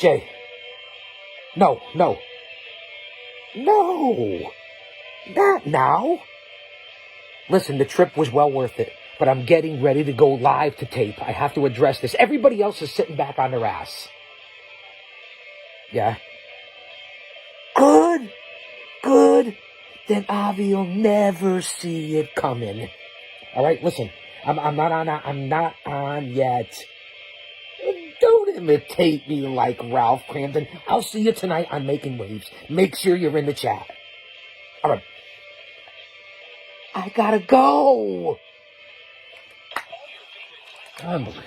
Jay, no, no, no, not now. Listen, the trip was well worth it, but I'm getting ready to go live to tape. I have to address this. Everybody else is sitting back on their ass. Yeah. Good, good. Then Avi will never see it coming. All right, listen, I'm not on yet. Don't imitate me like Ralph Cramden. I'll see you tonight on Making Waves. Make sure you're in the chat. All right. I gotta go. Unbelievable.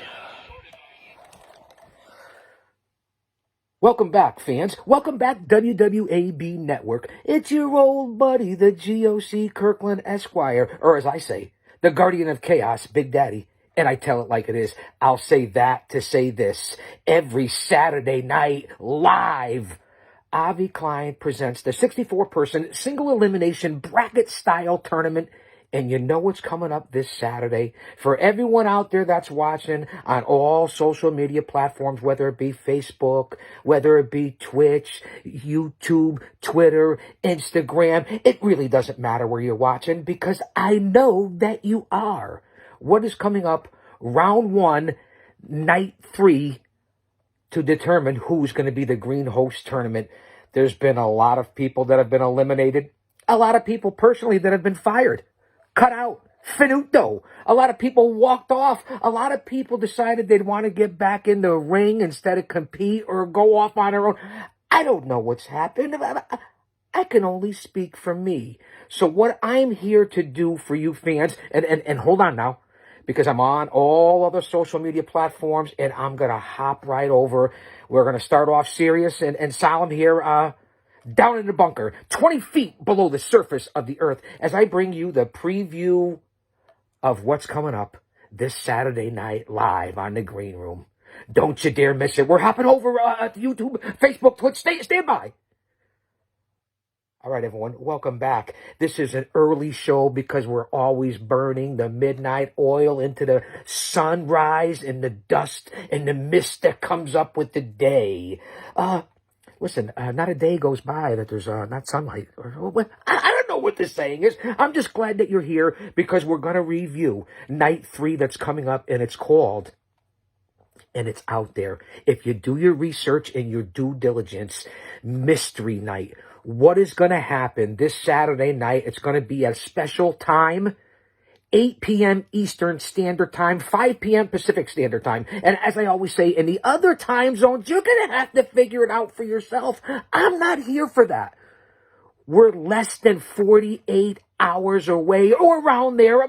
Welcome back, fans. Welcome back, WWAB Network. It's your old buddy, the GOC Kirkland Esquire, or as I say, the Guardian of Chaos, Big Daddy. And I tell it like it is. I'll say that to say this. Every Saturday night, live, Avi Klein presents the 64-person single elimination bracket-style tournament. And you know what's coming up this Saturday? For everyone out there that's watching on all social media platforms, whether it be Facebook, whether it be Twitch, YouTube, Twitter, Instagram, it really doesn't matter where you're watching because I know that you are. What is coming up? Round 1, night 3, to determine who's going to be the green host tournament. There's been a lot of people that have been eliminated. A lot of people personally that have been fired. Cut out. Finito. A lot of people walked off. A lot of people decided they'd want to get back in the ring instead of compete or go off on their own. I don't know what's happened. I can only speak for me. So what I'm here to do for you fans, and hold on now, because I'm on all other social media platforms, and I'm going to hop right over. We're going to start off serious and solemn here, down in the bunker, 20 feet below the surface of the earth, as I bring you the preview of what's coming up this Saturday night live on the Green Room. Don't you dare miss it. We're hopping over to YouTube, Facebook, Twitch. Stand by. All right, everyone, welcome back. This is an early show because we're always burning the midnight oil into the sunrise and the dust and the mist that comes up with the day. Listen, not a day goes by that there's not sunlight. I don't know what this saying is. I'm just glad that you're here because we're going to review night 3 that's coming up, and it's called, and it's out there. If you do your research and your due diligence, Mystery Night. What is going to happen this Saturday night? It's going to be a special time. 8 p.m. Eastern Standard Time, 5 p.m. Pacific Standard Time. And as I always say, in the other time zones, you're going to have to figure it out for yourself. I'm not here for that. We're less than 48 hours away, or around there,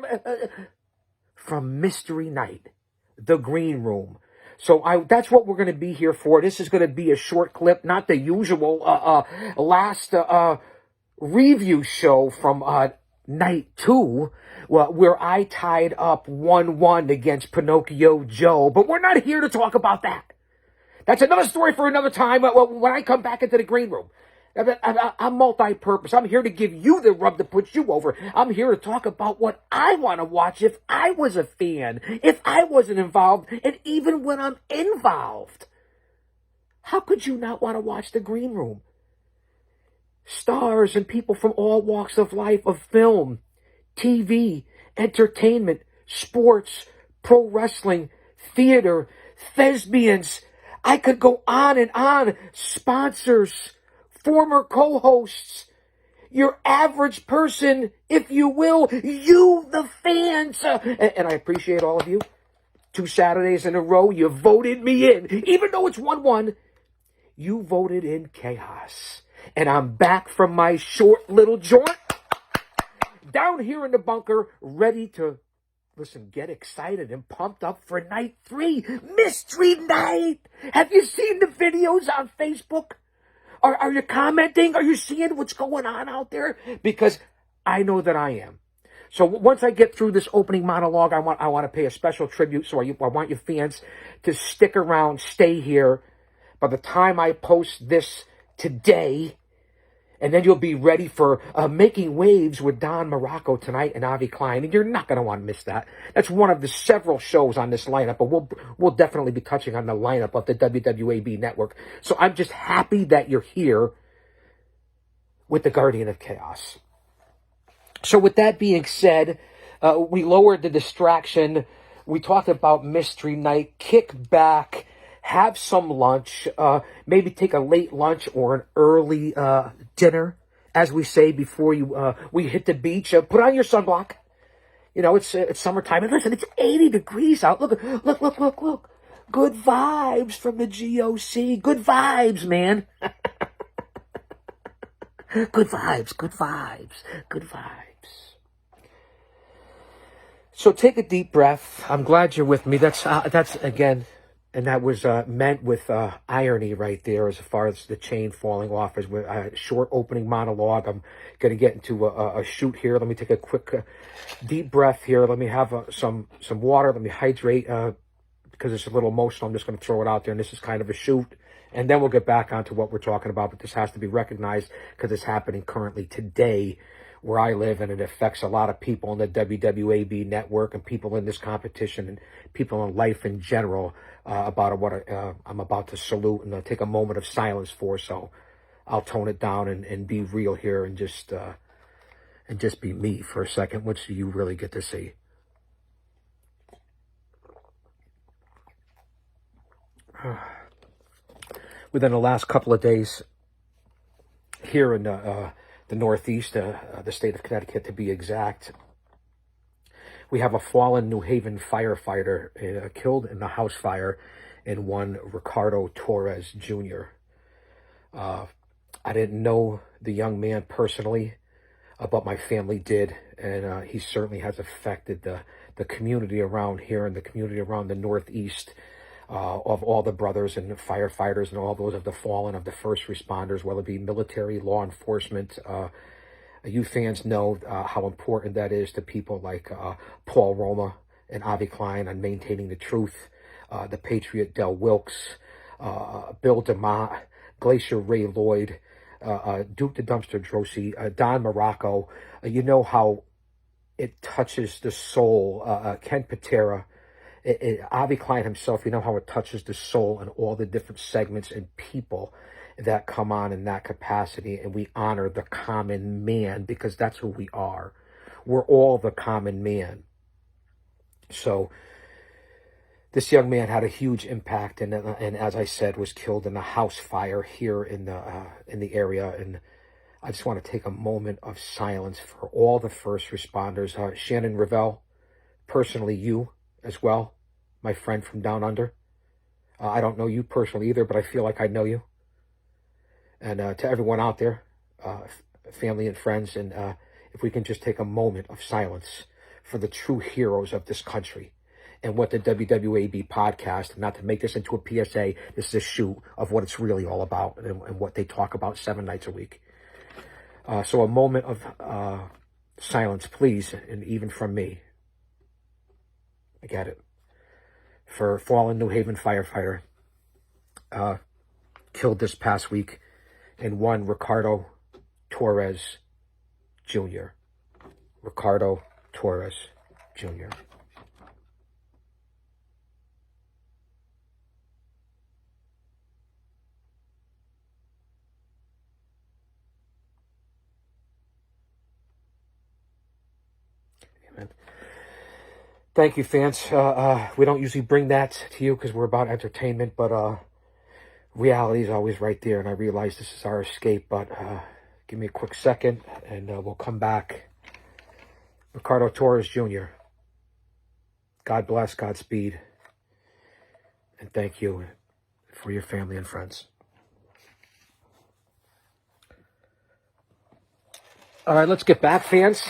from Mystery Night, the Green Room. So that's what we're going to be here for. This is going to be a short clip, not the usual last review show from night 2, where I tied up 1-1 against Pinocchio Joe. But we're not here to talk about that. That's another story for another time when I come back into the Green Room. I'm multi-purpose. I'm here to give you the rub to put you over. I'm here to talk about what I want to watch if I was a fan, if I wasn't involved, and even when I'm involved. How could you not want to watch the Green Room? Stars and people from all walks of life, of film, TV, entertainment, sports, pro wrestling, theater, thespians. I could go on and on. Sponsors, former co-hosts, your average person, if you will, you, the fans. And I appreciate all of you. 2 Saturdays in a row, you voted me in. Even though it's 1-1, you voted in chaos. And I'm back from my short little jaunt down here in the bunker, ready to, listen, get excited and pumped up for night 3, Mystery Night. Have you seen the videos on Facebook? Are you commenting? Are you seeing what's going on out there? Because I know that I am. So once I get through this opening monologue, I want to pay a special tribute. So I want you fans to stick around, stay here. By the time I post this today, And then you'll be ready for Making Waves with Don Morocco tonight and Avi Klein. And you're not going to want to miss that. That's one of the several shows on this lineup. But we'll definitely be touching on the lineup of the WWAB network. So I'm just happy that you're here with the Guardian of Chaos. So with that being said, we lowered the distraction. We talked about Mystery Night. Kick back. Have some lunch, maybe take a late lunch or an early dinner, as we say, before we hit the beach. Put on your sunblock. You know, it's summertime. And listen, it's 80 degrees out. Look. Good vibes from the GOC. Good vibes, man. Good vibes. So take a deep breath. I'm glad you're with me. That's again... And that was meant with irony right there as far as the chain falling off. As a short opening monologue, I'm going to get into a shoot here. Let me take a quick deep breath here. Let me have some water. Let me hydrate because it's a little emotional. I'm just going to throw it out there. And this is kind of a shoot. And then we'll get back onto what we're talking about. But this has to be recognized because it's happening currently today where I live, and it affects a lot of people in the WWAB network and people in this competition and people in life in general about what I'm about to salute and take a moment of silence for. So I'll tone it down and be real here and just be me for a second, which you really get to see. Within the last couple of days here in the Northeast, the state of Connecticut to be exact, we have a fallen New Haven firefighter killed in the house fire in one Ricardo Torres Jr. I didn't know the young man personally, but my family did, and he certainly has affected the community around here and the community around the Northeast of all the brothers and firefighters and all those of the fallen, of the first responders, whether it be military, law enforcement. You fans know how important that is to people like Paul Roma and Avi Klein on maintaining the truth, the Patriot Del Wilkes, Bill DeMott, Glacier Ray Lloyd, Duke the Dumpster Drosy, Don Morocco. You know how it touches the soul. Ken Patera, Avi Klein himself, you know how it touches the soul and all the different segments and people that come on in that capacity, and we honor the common man because that's who we are. We're all the common man. So this young man had a huge impact, and as I said, was killed in a house fire here in the area. And I just want to take a moment of silence for all the first responders. Shannon Ravel, personally, you as well, my friend from down under. I don't know you personally either, but I feel like I know you. And to everyone out there, family and friends, and if we can just take a moment of silence for the true heroes of this country and what the WWAB podcast, not to make this into a PSA, this is a shoot of what it's really all about and what they talk about 7 nights a week. So a moment of silence, please, and even from me. I get it. For fallen New Haven firefighter killed this past week in one Ricardo Torres Jr. Ricardo Torres Jr. Amen. Thank you, fans. We don't usually bring that to you because we're about entertainment, but reality is always right there, and I realize this is our escape, but give me a quick second, and we'll come back. Ricardo Torres Jr., God bless, Godspeed, and thank you for your family and friends. All right, let's get back, fans.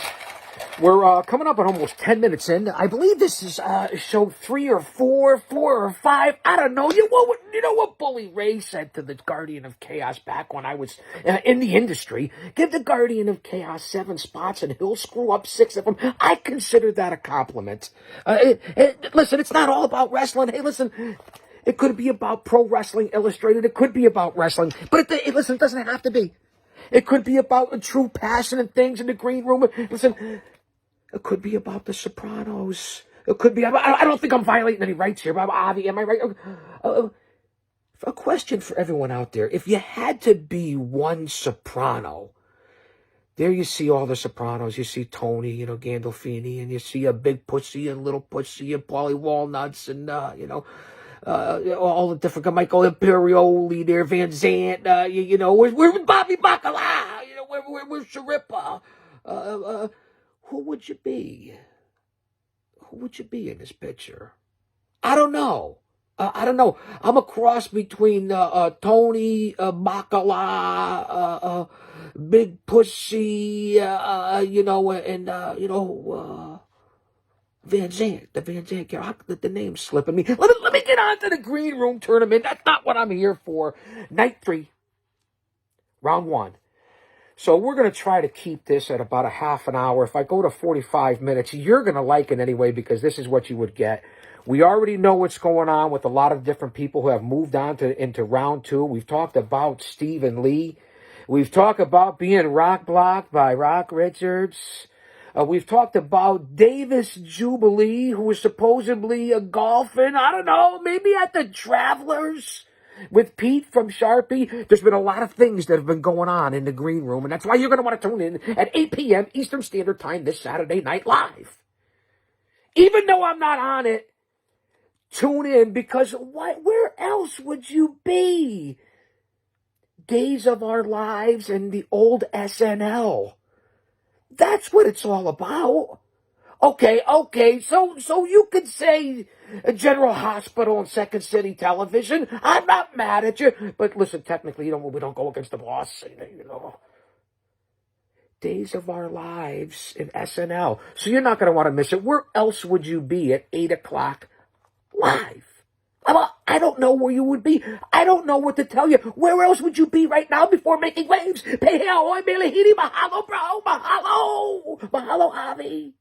We're coming up on almost 10 minutes in. I believe this is show 3 or 4 or 5. I don't know. You know what Bully Ray said to the Guardian of Chaos back when I was in the industry? Give the Guardian of Chaos 7 spots and he'll screw up 6 of them. I consider that a compliment. Listen, it's not all about wrestling. Hey, listen, it could be about Pro Wrestling Illustrated. It could be about wrestling. But listen, it doesn't have to be. It could be about the true passion and things in the green room. Listen, it could be about The Sopranos. It could be. I don't think I'm violating any rights here, but Avi, am I right? A question for everyone out there: if you had to be one soprano, there you see all the Sopranos. You see Tony, Gandolfini, and you see a Big Pussy and Little Pussy and Paulie Walnuts, and all the different Michael Imperioli there, Van Zant. Where's Bobby Bacala? Where's Sharippa? Who would you be? Who would you be in this picture? I don't know. I don't know. I'm a cross between Tony, Bacala, Big Pussy, Van Zant, the Van Zant character. The name's slipping me. Let me get on to the green room tournament. That's not what I'm here for. Night 3, round 1. So we're going to try to keep this at about a half an hour. If I go to 45 minutes, you're going to like it anyway because this is what you would get. We already know what's going on with a lot of different people who have moved on into round 2. We've talked about Stephen Lee. We've talked about being rock blocked by Rock Richards. We've talked about Davis Jubilee, who was supposedly golfing, I don't know, maybe at the Travelers with Pete from Sharpie. There's been a lot of things that have been going on in the green room, and that's why you're going to want to tune in at 8 p.m. Eastern Standard Time this Saturday night live. Even though I'm not on it, tune in because where else would you be? Days of Our Lives and the old SNL. That's what it's all about. Okay, so you could say General Hospital and Second City Television. I'm not mad at you, but listen, technically, we don't go against the boss. Days of Our Lives in SNL. So you're not going to want to miss it. Where else would you be at 8 o'clock live? I don't know where you would be. I don't know what to tell you. Where else would you be right now before making waves? Peheo, Melahidi, mahalo, bro, mahalo, Avi.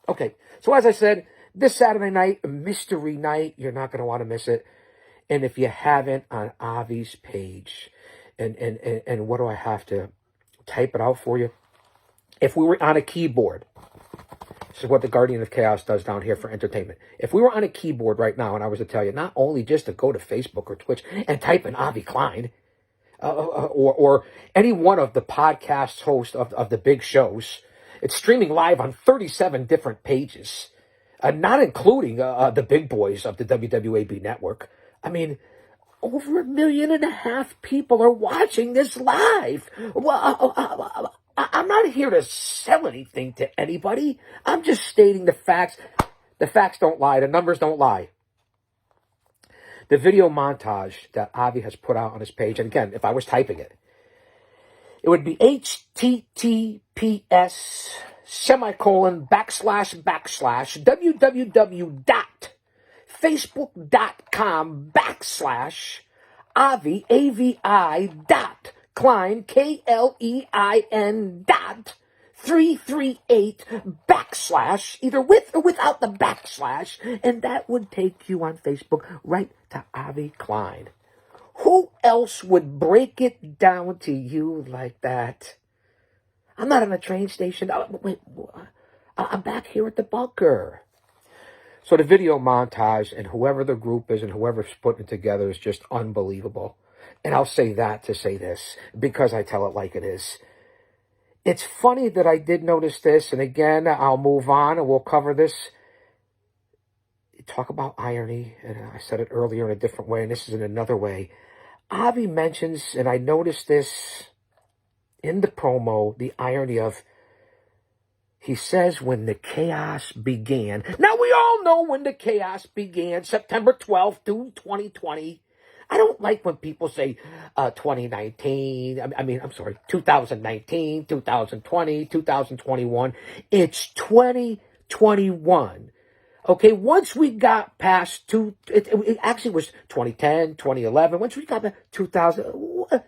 Okay, so as I said, this Saturday night, Mystery Night, you're not going to want to miss it. And if you haven't, on Avi's page, and what do I have to type it out for you? If we were on a keyboard, this is what the Guardian of Chaos does down here for entertainment. If we were on a keyboard right now and I was to tell you not only just to go to Facebook or Twitch and type in Avi Klein, or any one of the podcast hosts of the big shows, it's streaming live on 37 different pages, not including the big boys of the WWAB network. I mean, over 1.5 million people are watching this live. Well, I'm not here to sell anything to anybody. I'm just stating the facts. The facts don't lie. The numbers don't lie. The video montage that Avi has put out on his page, and again, if I was typing it, it would be https://www.facebook.com/Avi, AVI Klein, Klein338 either with or without the / and that would take you on Facebook right to Avi Klein. Who else would break it down to you like that? I'm not on a train station. I'm back here at the bunker. So the video montage and whoever the group is and whoever's putting it together is just unbelievable. And I'll say that to say this, because I tell it like it is. It's funny that I did notice this, and again, I'll move on and we'll cover this. Talk about irony, and I said it earlier in a different way, and this is in another way. Avi mentions, and I noticed this in the promo, the irony of, he says when the chaos began. Now, we all know when the chaos began, September 12th, 2020. I don't like when people say 2019. I'm sorry, 2019, 2020, 2021. It's 2021. Okay, once we got past it actually was 2010, 2011. Once we got to 2000,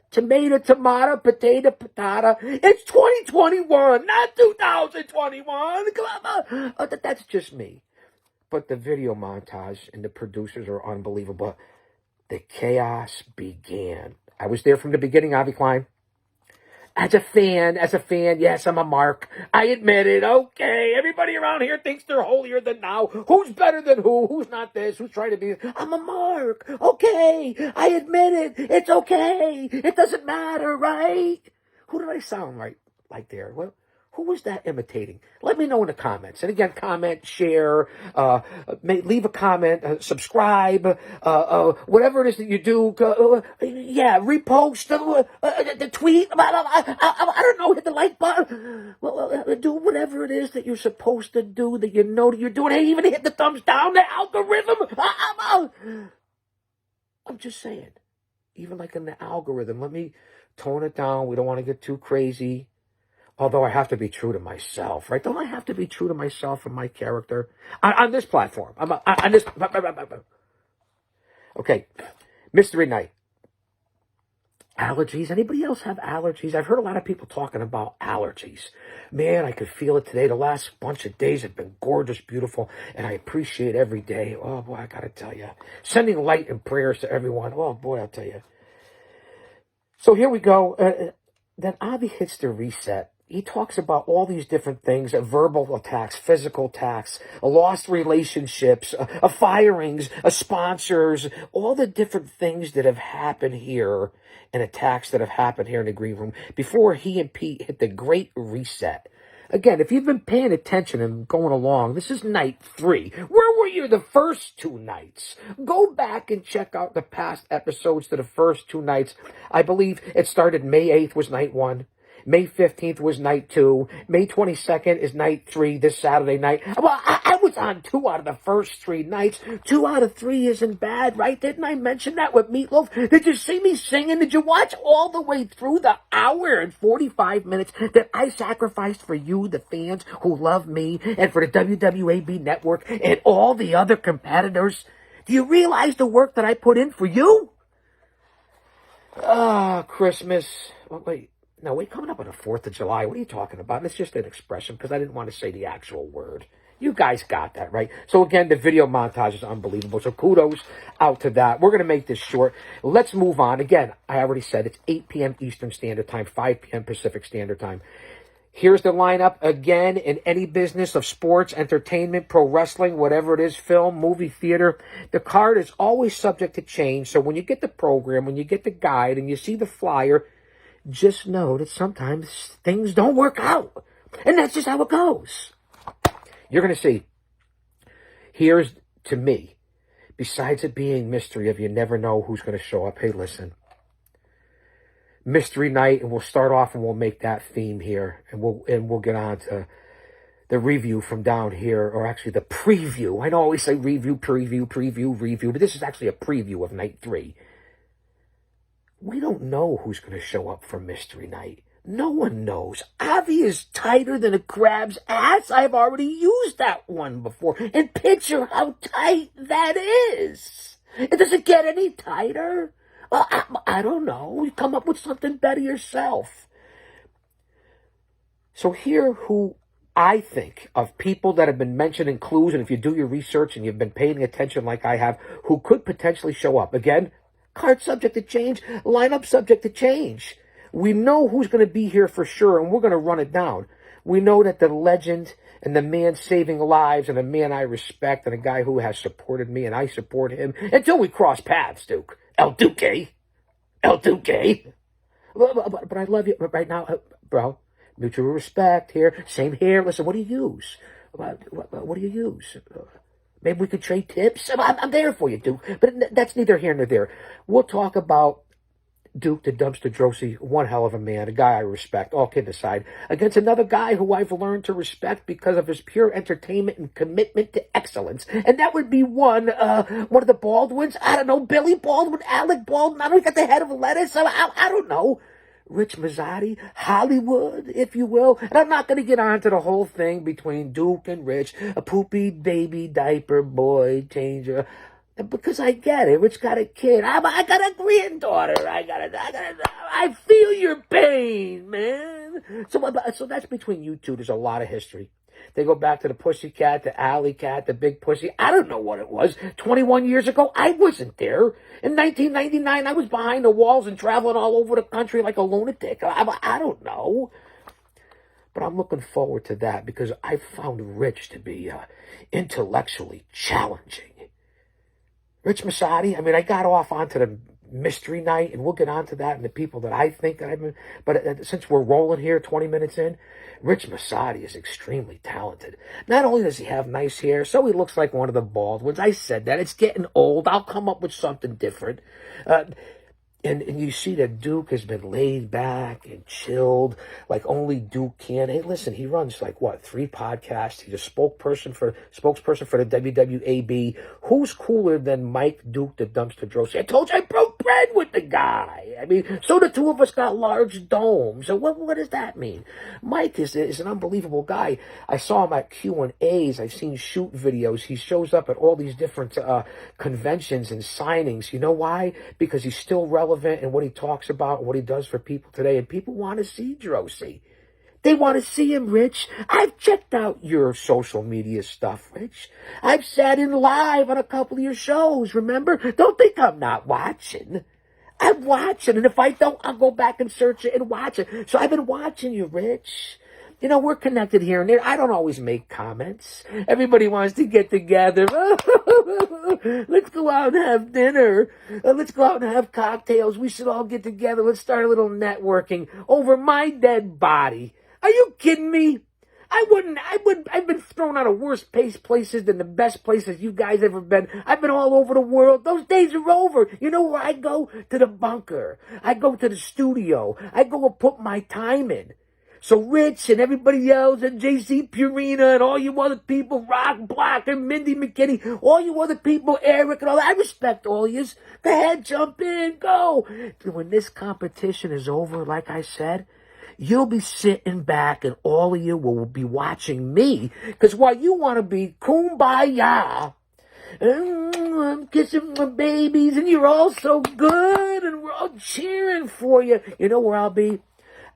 tomato, potato, patata. It's 2021, not 2021. That's just me. But the video montage and the producers are unbelievable. The chaos began. I was there from the beginning, Avi Klein. As a fan, yes, I'm a mark. I admit it. Okay, everybody around here thinks they're holier than thou. Who's better than who? Who's not this? Who's trying to be? I'm a mark. Okay, I admit it. It's okay. It doesn't matter, right? Who did I sound like there? Well, who was that imitating? Let me know in the comments. And again, comment, share, leave a comment, subscribe, whatever it is that you do. Repost the tweet. I don't know, hit the like button. Do whatever it is that you're supposed to do, that you know that you're doing. Hey, even hit the thumbs down, the algorithm. I'm just saying, even like in the algorithm, let me tone it down. We don't want to get too crazy. Although I have to be true to myself, right? Don't I have to be true to myself and my character on this platform? On this. Okay, Mystery Night. Allergies. Anybody else have allergies? I've heard a lot of people talking about allergies. Man, I could feel it today. The last bunch of days have been gorgeous, beautiful, and I appreciate every day. Oh boy, I gotta tell you, sending light and prayers to everyone. Oh boy, I'll tell you. So here we go. Then Avi hits the reset. He talks about all these different things, verbal attacks, physical attacks, lost relationships, firings, sponsors, all the different things that have happened here and attacks that have happened here in the green room before he and Pete hit the great reset. Again, if you've been paying attention and going along, this is night 3. Where were you the first 2 nights? Go back and check out the past episodes to the first 2 nights. I believe it started May 8th was night 1. May 15th was night 2. May 22nd is night 3 this Saturday night. Well, I was on 2 out of the first 3 nights. 2 out of 3 isn't bad, right? Didn't I mention that with Meatloaf? Did you see me singing? Did you watch all the way through the hour and 45 minutes that I sacrificed for you, the fans who love me, and for the WWAB network and all the other competitors? Do you realize the work that I put in for you? Christmas. Oh, wait. No, we're coming up on the 4th of July. What are you talking about? And it's just an expression because I didn't want to say the actual word. You guys got that, right? So again, the video montage is unbelievable. So kudos out to that. We're going to make this short. Let's move on. Again, I already said it's 8 p.m. Eastern Standard Time, 5 p.m. Pacific Standard Time. Here's the lineup again in any business of sports, entertainment, pro wrestling, whatever it is, film, movie, theater. The card is always subject to change. So when you get the program, when you get the guide and you see the flyer, just know that sometimes things don't work out. And that's just how it goes. You're going to see. Here's, to me, besides it being mystery of you never know who's going to show up. Hey, listen. Mystery night, and we'll start off and we'll make that theme here. And we'll get on to the review from down here, or actually the preview. I know I always say review, review, but this is actually a preview of night 3. We don't know who's going to show up for Mystery Night. No one knows. Avi is tighter than a crab's ass. I've already used that one before. And picture how tight that is. It doesn't get any tighter. Well, I don't know. You come up with something better yourself. So here who I think of people that have been mentioned in clues, and if you do your research and you've been paying attention like I have, who could potentially show up. Again, card subject to change, lineup subject to change. We know who's going to be here for sure, and we're going to run it down. We know that the legend and the man saving lives and a man I respect and a guy who has supported me and I support him until we cross paths, Duke. El Duque. But I love you right now, bro. Mutual respect here. Same here. Listen, what do you use? What do you use? Maybe we could trade tips. I'm there for you, Duke. But that's neither here nor there. We'll talk about Duke the Dumpster Drosy, one hell of a man, a guy I respect, all kidding aside, against another guy who I've learned to respect because of his pure entertainment and commitment to excellence. And that would be one of the Baldwins. I don't know, Billy Baldwin, Alec Baldwin. I don't got the head of a lettuce. I don't know. Rich Mazzotti, Hollywood, if you will. And I'm not going to get on to the whole thing between Duke and Rich, a poopy baby diaper boy changer. Because I get it. Rich got a kid. I got a granddaughter. I feel your pain, man. So that's between you two. There's a lot of history. They go back to the Pussycat, the Alley Cat, the Big Pussy. I don't know what it was. 21 years ago, I wasn't there. In 1999, I was behind the walls and traveling all over the country like a lunatic. I don't know. But I'm looking forward to that because I found Rich to be intellectually challenging. Rich Masadi, I mean, I got off onto the mystery night, and we'll get onto that and the people that I think that I've been. But since we're rolling here 20 minutes in, Rich Masadi is extremely talented. Not only does he have nice hair, so he looks like one of the bald ones. I said that. It's getting old. I'll come up with something different. And you see that Duke has been laid back and chilled like only Duke can. Hey, listen, he runs like, 3 podcasts. He's a spokesperson for the WWAB. Who's cooler than Mike Duke, the Dumpster Drosy? I told you I broke bread with the guy. I mean, so the two of us got large domes. So what does that mean? Mike is an unbelievable guy. I saw him at Q&As. I've seen shoot videos. He shows up at all these different conventions and signings. You know why? Because he's still relevant in what he talks about and what he does for people today. And people want to see Drosy. They want to see him, Rich. I've checked out your social media stuff, Rich. I've sat in live on a couple of your shows, remember? Don't think I'm not watching. I'm watching, and if I don't, I'll go back and search it and watch it. So I've been watching you, Rich. You know, we're connected here and there. I don't always make comments. Everybody wants to get together. Let's go out and have dinner. Let's go out and have cocktails. We should all get together. Let's start a little networking over my dead body. Are you kidding me? I've been thrown out of worse places than the best places you guys ever been. I've been all over the world. Those days are over. You know where I go? To the bunker. I go to the studio. I go and put my time in. So Rich and everybody else and JC Purina and all you other people, Rock Block and Mindy McKinney, all you other people, Eric and all that, I respect all yous. Go ahead, jump in, go. When this competition is over, like I said, you'll be sitting back and all of you will be watching me. Because while you want to be kumbaya, I'm kissing my babies and you're all so good and we're all cheering for you. You know where I'll be?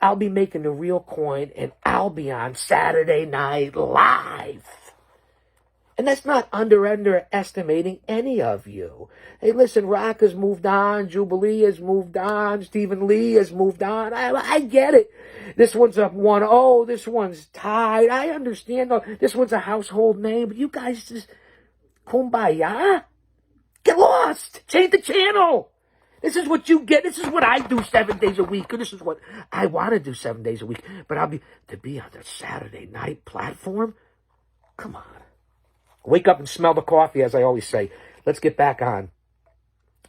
I'll be making the real coin, and I'll be on Saturday Night Live. And that's not underestimating any of you. Hey, listen, Rock has moved on. Jubilee has moved on. Stephen Lee has moved on. I get it. This one's up 1-0. This one's tied. I understand. This one's a household name. But you guys just, kumbaya? Get lost. Change the channel. This is what you get. This is what I do 7 days a week. And this is what I want to do 7 days a week. But to be on the Saturday night platform? Come on. Wake up and smell the coffee, as I always say. Let's get back on.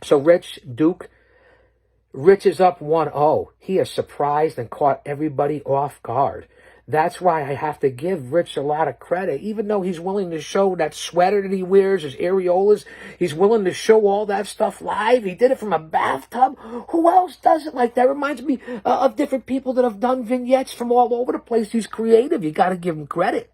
So Rich is up 1-0. He has surprised and caught everybody off guard. That's why I have to give Rich a lot of credit. Even though he's willing to show that sweater that he wears, his areolas, he's willing to show all that stuff live. He did it from a bathtub. Who else does it like that? Reminds me of different people that have done vignettes from all over the place. He's creative. You got to give him credit.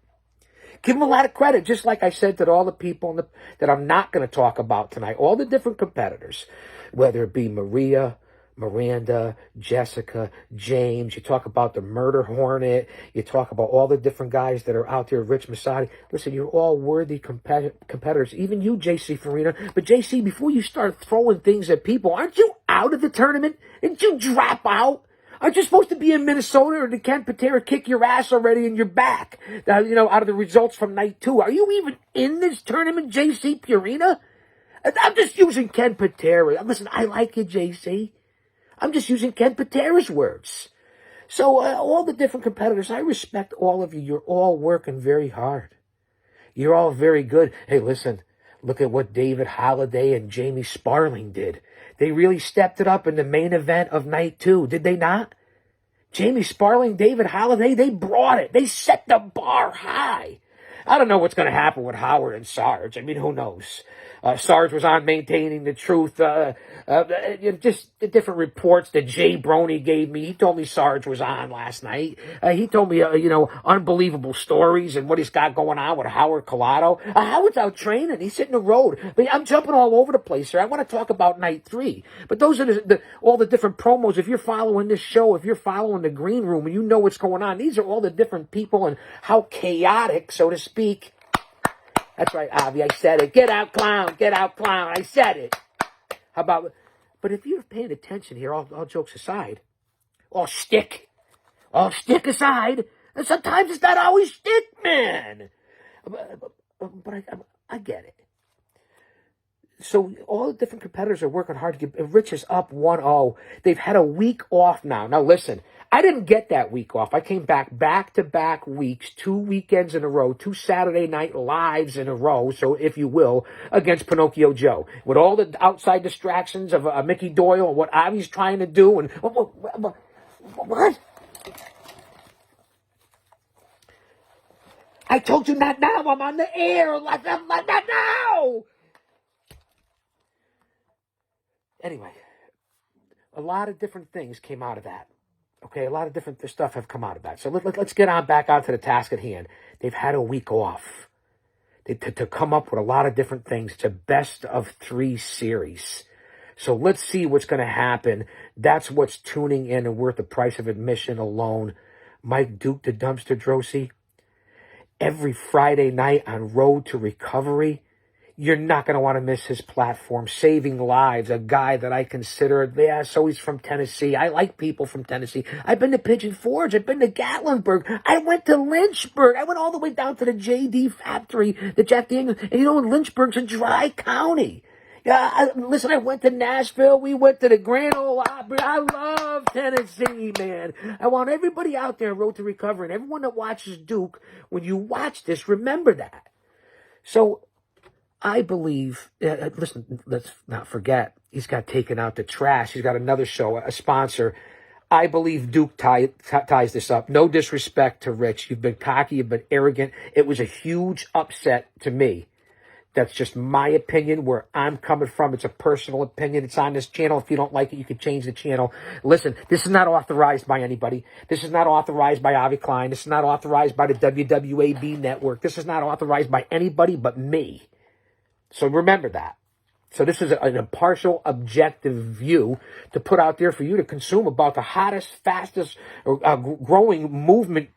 Give him a lot of credit, just like I said to all the people that I'm not going to talk about tonight, all the different competitors, whether it be Maria, Miranda, Jessica, James. You talk about the Murder Hornet. You talk about all the different guys that are out there, Rich Masadi. Listen, you're all worthy competitors, even you, JC Farina. But JC, before you start throwing things at people, aren't you out of the tournament? Didn't you drop out? Aren't you supposed to be in Minnesota, or did Ken Patera kick your ass already and you're back? Out of the results from night 2. Are you even in this tournament, JC Purina? I'm just using Ken Patera. Listen, I like you, JC. I'm just using Ken Patera's words. So all the different competitors, I respect all of you. You're all working very hard. You're all very good. Hey, listen, look at what David Holliday and Jamie Sparling did. They really stepped it up in the main event of night 2, did they not? Jamie Sparling, David Holliday, they brought it. They set the bar high. I don't know what's going to happen with Howard and Sarge. I mean, who knows? Sarge was on Maintaining the Truth. Just the different reports that Jay Brony gave me. He told me Sarge was on last night. He told me, unbelievable stories and what he's got going on with Howard Collado. Howard's out training. He's hitting the road. But I'm jumping all over the place here. I want to talk about night 3. But those are all the different promos. If you're following this show, if you're following the green room and you know what's going on, these are all the different people and how chaotic, so to speak. That's right, Avi, I said it. Get out, clown. Get out, clown. I said it. How about... But if you're paying attention here, all jokes aside, all stick aside, and sometimes it's not always stick, man. But I get it. So all the different competitors are working hard to get... Rich is up 1-0. They've had a week off now. Now, listen, I didn't get that week off. I came back-to-back weeks, 2 weekends in a row, 2 Saturday Night Lives in a row, so if you will, against Pinocchio Joe. With all the outside distractions of Mickey Doyle and what Avi's trying to do. And what? I told you not now. I'm on the air. Not now. Anyway, a lot of different things came out of that. Okay, a lot of different stuff have come out of that. So let's get on back onto the task at hand. They've had a week off to come up with a lot of different things. It's a best of 3 series. So let's see what's going to happen. That's what's tuning in and worth the price of admission alone. Mike Duke, the Dumpster Drosy, every Friday night on Road to Recovery. You're not going to want to miss his platform, Saving Lives, a guy that I consider, so he's from Tennessee. I like people from Tennessee. I've been to Pigeon Forge. I've been to Gatlinburg. I went to Lynchburg. I went all the way down to the J.D. factory, the Jack Daniels. And Lynchburg's a dry county. Yeah, listen, I went to Nashville. We went to the Grand Ole Opry. I love Tennessee, man. I want everybody out there on Road to Recovery and everyone that watches Duke, when you watch this, remember that. So I believe, listen, let's not forget, he's got Taken Out the Trash. He's got another show, a sponsor. I believe Duke ties this up. No disrespect to Rich. You've been cocky, you've been arrogant. It was a huge upset to me. That's just my opinion, where I'm coming from. It's a personal opinion. It's on this channel. If you don't like it, you can change the channel. Listen, this is not authorized by anybody. This is not authorized by Avi Klein. This is not authorized by the WWAB network. This is not authorized by anybody but me. So remember that. So this is an impartial, objective view to put out there for you to consume about the hottest, fastest growing movement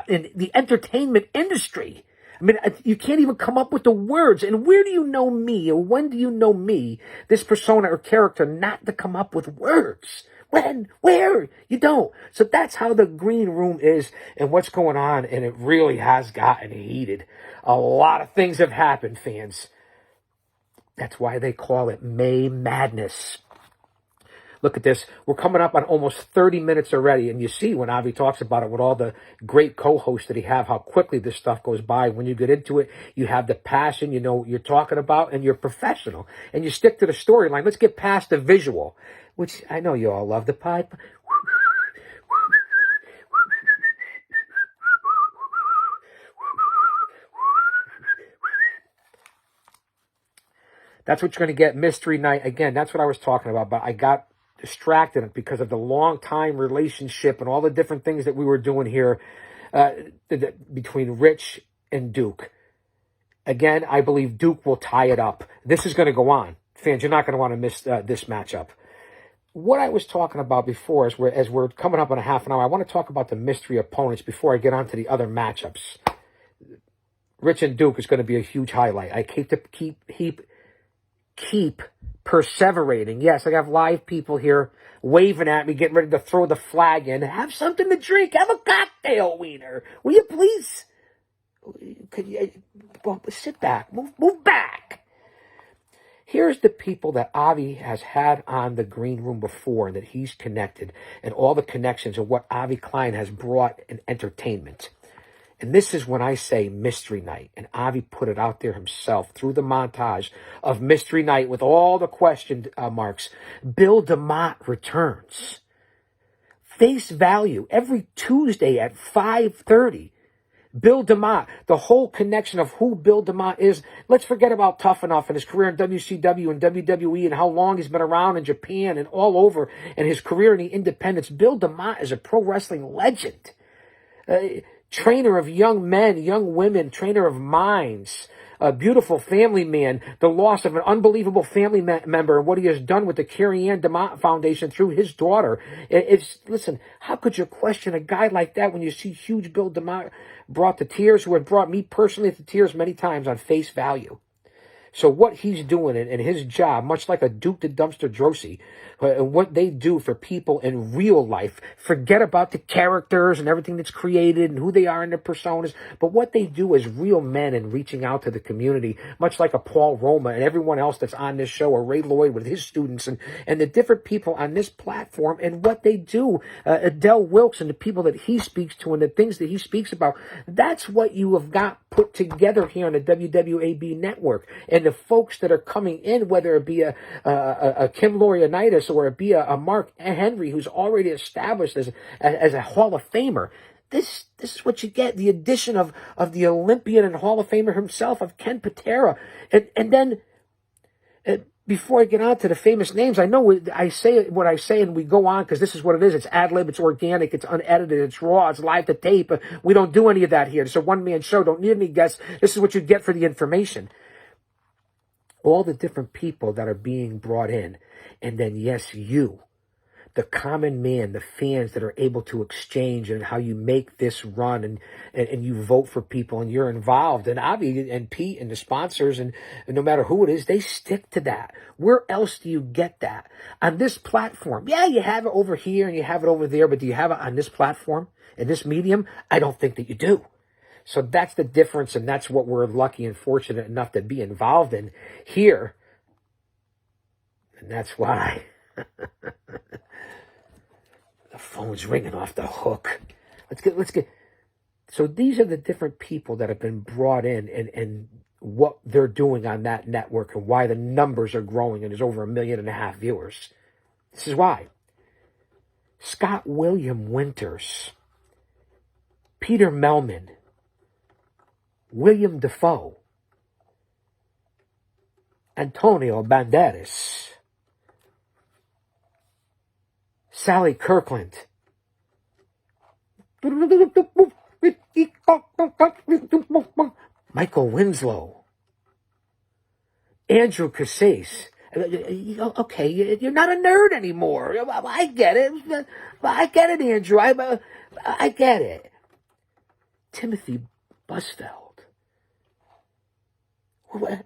in the entertainment industry. I mean, you can't even come up with the words. And where do you know me, or when do you know me, this persona or character, not to come up with words? When? Where? You don't. So that's how the green room is and what's going on. And it really has gotten heated. A lot of things have happened, fans. That's why they call it May Madness. Look at this. We're coming up on almost 30 minutes already. And you see when Avi talks about it with all the great co-hosts that he have, how quickly this stuff goes by. When you get into it, you have the passion, you know what you're talking about, and you're professional. And you stick to the storyline. Let's get past the visual, which I know you all love, the pipe. That's what you're going to get. Mystery Night. Again, that's what I was talking about. But I got distracted because of the long time relationship and all the different things that we were doing here between Rich and Duke. Again, I believe Duke will tie it up. This is going to go on. Fans, you're not going to want to miss this matchup. What I was talking about before, as we're coming up on a half an hour, I want to talk about the mystery opponents before I get on to the other matchups. Rich and Duke is going to be a huge highlight. I keep perseverating. Yes, I have live people here waving at me, getting ready to throw the flag in. Have something to drink. Have a cocktail, Wiener. Will you please? Could you sit back? Move back. Here's the people that Avi has had on the green room before, and that he's connected, and all the connections of what Avi Klein has brought in entertainment. And this is when I say Mystery Night. And Avi put it out there himself through the montage of Mystery Night with all the question marks. Bill DeMott returns. Face Value every Tuesday at 5:30. Bill DeMott, the whole connection of who Bill DeMott is. Let's forget about Tough Enough and his career in WCW and WWE and how long he's been around in Japan and all over, and his career in the independents. Bill DeMott is a pro wrestling legend. Trainer of young men, young women, trainer of minds, a beautiful family man, the loss of an unbelievable family member, and what he has done with the Carrie Ann DeMott Foundation through his daughter. Listen, how could you question a guy like that when you see huge Bill DeMott brought to tears, who had brought me personally to tears many times on face value? So what he's doing in his job, much like a Duke the Dumpster Drosy, what they do for people in real life, forget about the characters and everything that's created and who they are in their personas, but what they do as real men and reaching out to the community, much like a Paul Roma and everyone else that's on this show, or Ray Lloyd with his students and the different people on this platform and what they do, Adele Wilkes and the people that he speaks to and the things that he speaks about. That's what you have got put together here on the WWAB network. And the folks that are coming in, whether it be a Kim Laurinaitis or it be a Mark Henry, who's already established as a Hall of Famer. This is what you get, the addition of the Olympian and Hall of Famer himself, of Ken Patera. And then, before I get on to the famous names, I know I say what I say and we go on because this is what it is. It's ad-lib, it's organic, it's unedited, it's raw, it's live to tape. We don't do any of that here. It's a one-man show. Don't need any guests. This is what you get for the information. All the different people that are being brought in. And then, yes, you, the common man, the fans that are able to exchange, and how you make this run, and you vote for people and you're involved. And Avi and Pete and the sponsors, and no matter who it is, they stick to that. Where else do you get that? On this platform. Yeah, you have it over here and you have it over there, but do you have it on this platform, in this medium? I don't think that you do. So that's the difference, and that's what we're lucky and fortunate enough to be involved in here. And that's why the phone's ringing off the hook. Let's get. So these are the different people that have been brought in, and what they're doing on that network, and why the numbers are growing, and there's over 1.5 million viewers. This is why. Scott William Winters, Peter Melman, William Defoe, Antonio Banderas, Sally Kirkland, Michael Winslow, Andrew Casase. Okay, you're not a nerd anymore. I get it. I get it, Andrew. I get it. Timothy Busfeld.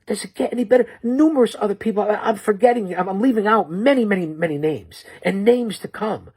Does it get any better? Numerous other people. I'm forgetting. I'm leaving out many, many, many names, and names to come.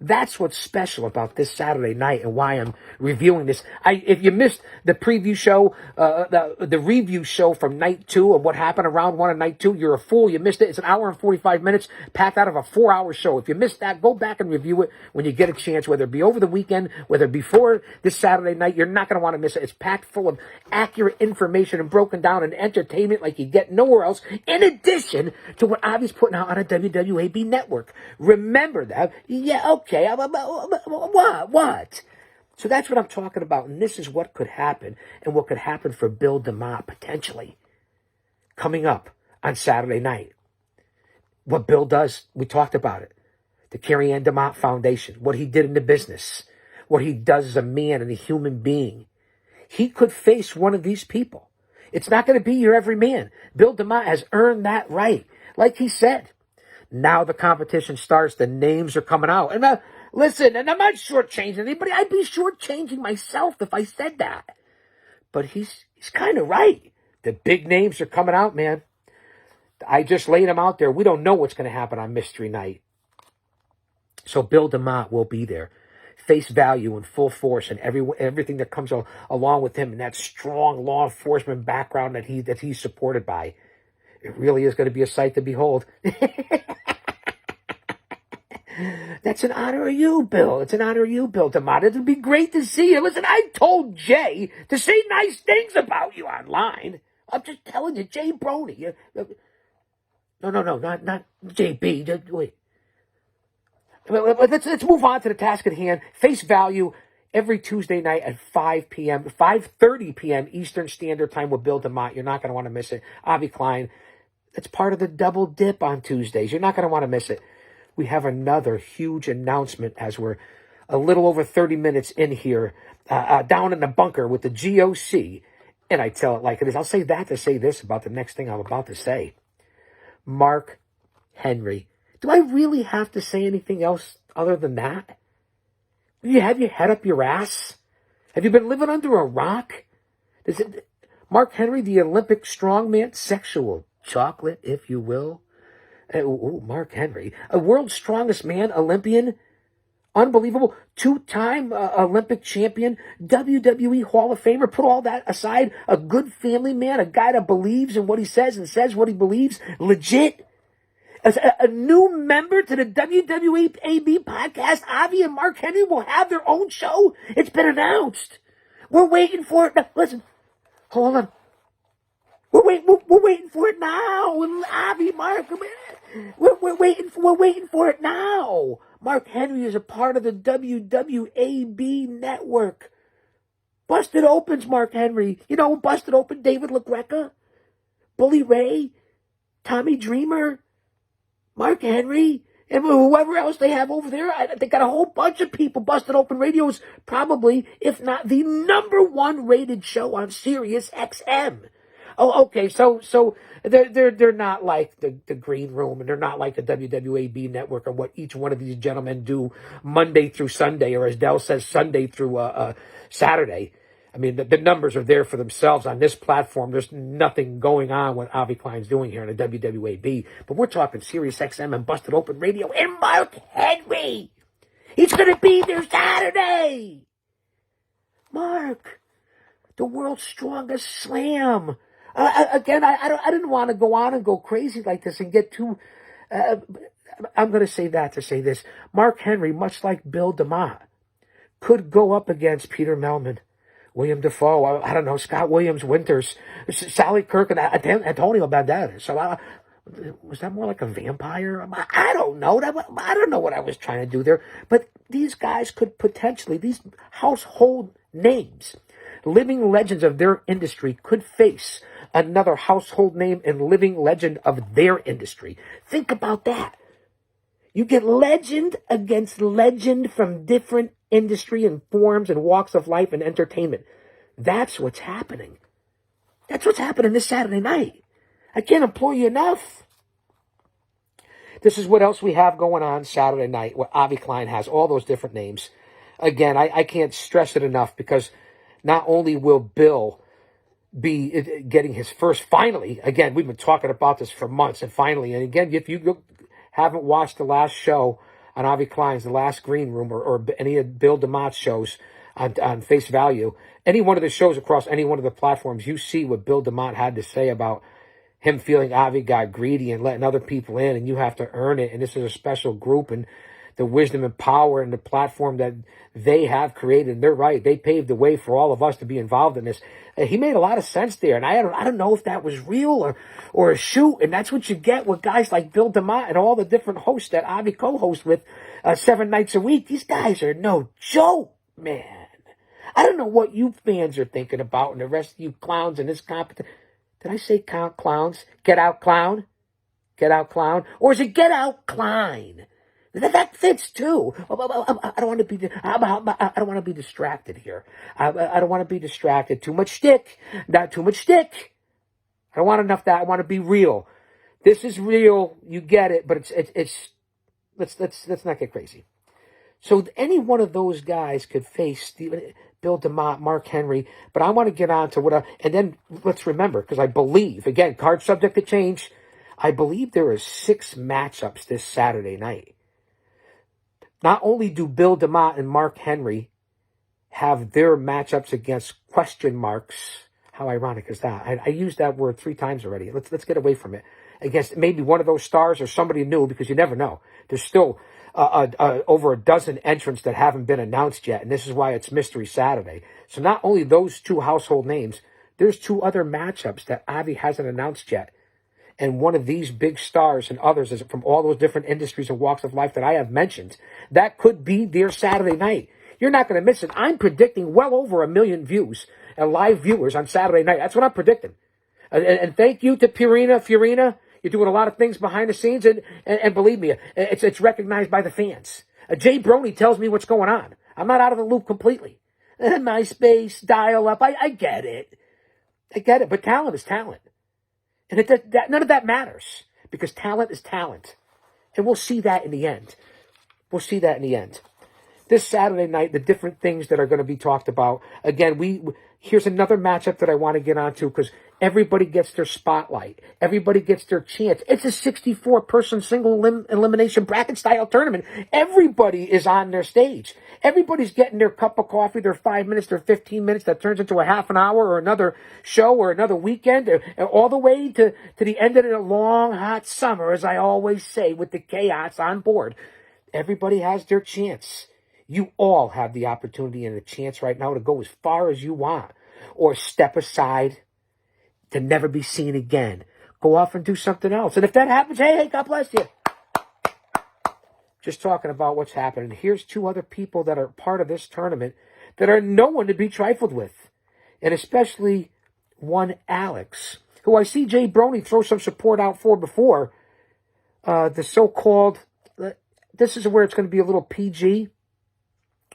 That's what's special about this Saturday night, and why I'm reviewing this. If you missed the preview show, the review show from night 2 of what happened around 1 and night 2, you're a fool. You missed it. It's an hour and 45 minutes packed out of a 4-hour show. If you missed that, go back and review it when you get a chance, whether it be over the weekend, whether it be before this Saturday night. You're not going to want to miss it. It's packed full of accurate information and broken down and entertainment like you get nowhere else, in addition to what Avi's putting out on a WWAB network. Remember that. Yeah, okay. What? So that's what I'm talking about. And this is what could happen, and what could happen for Bill DeMott potentially coming up on Saturday night. What Bill does, we talked about it. The Carrie Ann DeMott Foundation, what he did in the business, what he does as a man and a human being. He could face one of these people. It's not going to be your every man. Bill DeMott has earned that right. Like he said. Now the competition starts. The names are coming out. And listen, and I'm not shortchanging anybody. I'd be shortchanging myself if I said that. But he's kind of right. The big names are coming out, man. I just laid them out there. We don't know what's going to happen on Mystery Night. So Bill DeMott will be there. Face value in full force, and everything that comes along with him, and that strong law enforcement background that he's supported by. It really is going to be a sight to behold. That's an honor of you, Bill. It's an honor of you, Bill DeMott. It'll be great to see you. Listen, I told Jay to say nice things about you online. I'm just telling you, Jay Brony. No, not JB. Wait. Let's move on to the task at hand. Face value. every Tuesday night at 5 p.m., 5:30 p.m. Eastern Standard Time with Bill DeMott. You're not going to want to miss it. Avi Klein. It's part of the double dip on Tuesdays. You're not going to want to miss it. We have another huge announcement as we're a little over 30 minutes in here, down in the bunker with the GOC. And I tell it like it is. I'll say that to say this about the next thing I'm about to say. Mark Henry. Do I really have to say anything else other than that? You have your head up your ass? Have you been living under a rock? Mark Henry, the Olympic strongman, sexual chocolate, if you will. Mark Henry, a world's strongest man, Olympian, unbelievable, two-time Olympic champion, WWE Hall of Famer. Put all that aside, a good family man, a guy that believes in what he says and says what he believes, legit. As a new member to the WWAB podcast, Avi and Mark Henry will have their own show. It's been announced. We're waiting for it. Now, listen, hold on. We're waiting for it now. Avi, Mark, we're waiting for it now. Mark Henry is a part of the WWAB network. Busted Open's Mark Henry. You know, Busted Open, David LaGreca, Bully Ray, Tommy Dreamer, Mark Henry, and whoever else they have over there. They got a whole bunch of people. Busted Open Radio is probably, if not the #1 rated show on Sirius XM. Oh, okay. So they're not like the Green Room, and they're not like the WWAB network, or what each one of these gentlemen do Monday through Sunday, or as Dell says, Sunday through Saturday. I mean, the numbers are there for themselves on this platform. There's nothing going on what Avi Klein's doing here in the WWAB. But we're talking Sirius XM and Busted Open Radio and Mark Henry. He's going to be there Saturday. Mark, the world's strongest slam. Again, I didn't want to go on and go crazy like this and get too... I'm going to say that to say this. Mark Henry, much like Bill DeMott, could go up against Peter Melman, William Dafoe, I don't know, Scott Williams, Winters, Sally Kirk, and Antonio Banderas. So was that more like a vampire? I don't know. I don't know what I was trying to do there. But these guys could potentially, these household names, living legends of their industry, could face another household name and living legend of their industry. Think about that. You get legend against legend from different industry and forms and walks of life and entertainment. That's what's happening. That's what's happening this Saturday night. I can't implore you enough. This is what else we have going on Saturday night, where Avi Klein has all those different names. Again, I can't stress it enough, because not only will Bill be getting his first, finally, again, we've been talking about this for months, and finally, and again, if you haven't watched the last show on Avi Klein's, The Last Green Room, or any of Bill DeMott's shows on Face Value, any one of the shows across any one of the platforms, you see what Bill DeMott had to say about him feeling Avi got greedy and letting other people in, and you have to earn it, and this is a special group, and the wisdom and power and the platform that they have created. And they're right. They paved the way for all of us to be involved in this. He made a lot of sense there. And I don't know if that was real or a shoot. And that's what you get with guys like Bill DeMott and all the different hosts that Avi co-hosts with 7 nights a week. These guys are no joke, man. I don't know what you fans are thinking about, and the rest of you clowns in this competition. Did I say clowns? Get out, clown? Get out, clown? Or is it get out, Klein? That fits too. I don't want to be. I don't want to be distracted here. I don't want to be distracted. Too much stick. Not too much stick. I don't want enough of that. I want to be real. This is real. You get it. But it's. Let's not get crazy. So any one of those guys could face Bill DeMott, Mark Henry. But I want to get on to what. And then let's remember, because I believe, again, card subject to change. I believe there are 6 matchups this Saturday night. Not only do Bill DeMott and Mark Henry have their matchups against question marks, how ironic is that? I used that word 3 times already. Let's get away from it. Against maybe one of those stars or somebody new, because you never know. There's still over a dozen entrants that haven't been announced yet, and this is why it's Mystery Saturday. So not only those 2 household names, there's 2 other matchups that Avi hasn't announced yet. And one of these big stars and others is from all those different industries and walks of life that I have mentioned. That could be their Saturday night. You're not going to miss it. I'm predicting well over 1 million views and live viewers on Saturday night. That's what I'm predicting. And thank you to Fiorina. You're doing a lot of things behind the scenes, and believe me, it's recognized by the fans. Jay Brony tells me what's going on. I'm not out of the loop completely. MySpace, dial-up, I get it. I get it, but talent is talent. And none of that matters, because talent is talent. And we'll see that in the end. We'll see that in the end. This Saturday night, the different things that are going to be talked about. Again, here's another matchup that I want to get onto, because everybody gets their spotlight. Everybody gets their chance. It's a 64-person single elimination bracket-style tournament. Everybody is on their stage. Everybody's getting their cup of coffee, their 5 minutes, their 15 minutes that turns into a half an hour or another show or another weekend, or all the way to the end of the long, hot summer, as I always say, with the chaos on board. Everybody has their chance. You all have the opportunity and the chance right now to go as far as you want, or step aside to never be seen again. Go off and do something else. And if that happens, hey, God bless you. Just talking about what's happening. Here's 2 other people that are part of this tournament that are no one to be trifled with. And especially one Alex, who I see Jay Brony throw some support out for before. The so-called, this is where it's going to be a little PG